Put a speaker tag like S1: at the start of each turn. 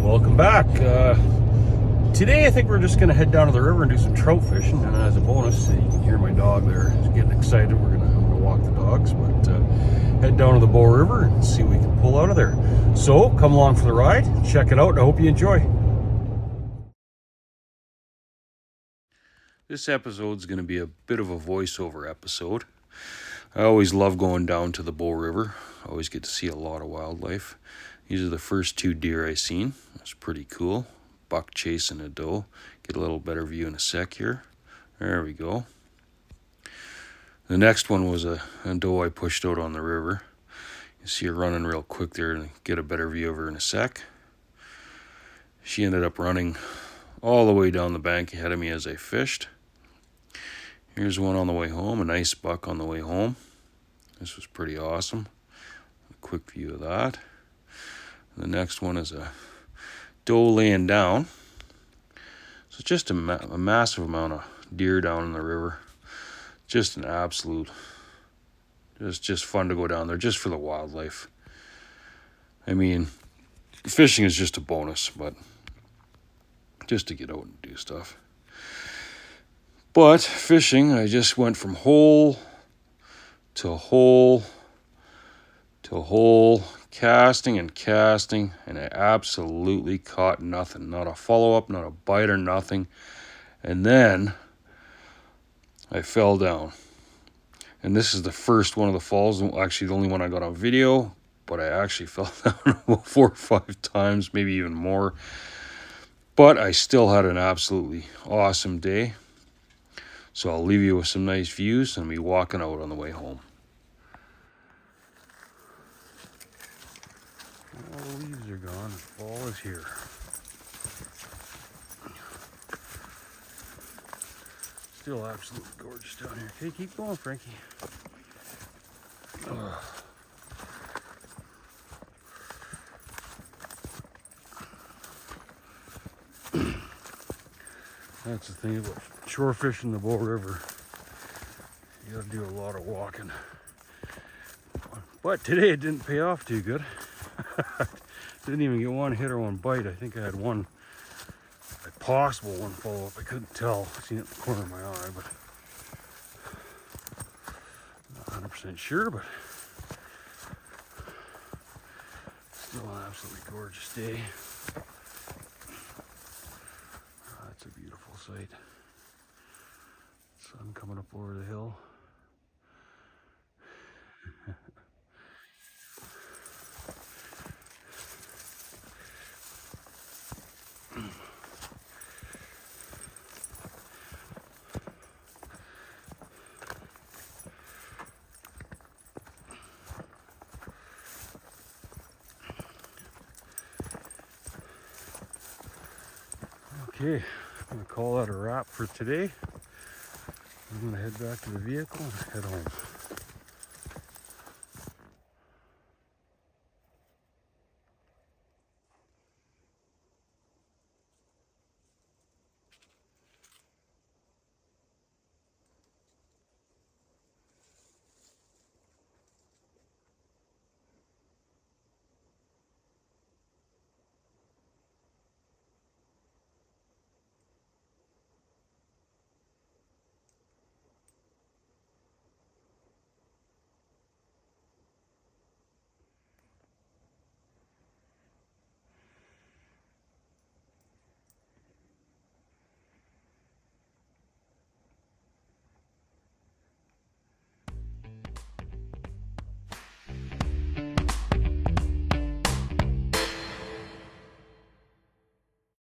S1: Welcome back. Today I think we're just going to head down to the river and do some trout fishing. And as a bonus, you can hear my dog there. He's getting excited. I'm gonna walk the dogs, but head down to the Bow River and see what we can pull out of there. So come along for the ride, check it out, and I hope you enjoy. This episode is going to be a bit of a voiceover episode. I always love going down to the Bow River. I always get to see a lot of wildlife. These are the first two deer I seen. That's pretty cool. Buck chasing a doe. Get a little better view in a sec here. There we go. The next one was a doe I pushed out on the river. You see her running real quick there and get a better view of her in a sec. She ended up running all the way down the bank ahead of me as I fished. Here's one on the way home, a nice buck on the way home. This was pretty awesome. A quick view of that. The next one is a doe laying down. So just a massive amount of deer down in the river. Just an absolute, just fun to go down there just for the wildlife. I mean, fishing is just a bonus, but just to get out and do stuff. But fishing, I just went from hole to hole to hole, casting, and I absolutely caught nothing. Not a follow-up, not a bite or nothing. And then I fell down. And this is the first one of the falls, actually the only one I got on video, but I actually fell down about 4 or 5 times, maybe even more. But I still had an absolutely awesome day. So I'll leave you with some nice views and I'll be walking out on the way home. All the leaves are gone, fall is here. Still absolutely gorgeous down here. Okay, keep going, Frankie. Ugh. That's the thing about shore fishing the Bow River. You gotta do a lot of walking. But today it didn't pay off too good. Didn't even get one hit or one bite. I think I had one, a possible one follow-up. I couldn't tell. I seen it in the corner of my eye, but not 100% sure, but still an absolutely gorgeous day. That's a beautiful sight. Sun coming up over the hill. Okay, I'm going to call that a wrap for today. I'm going to head back to the vehicle and head home.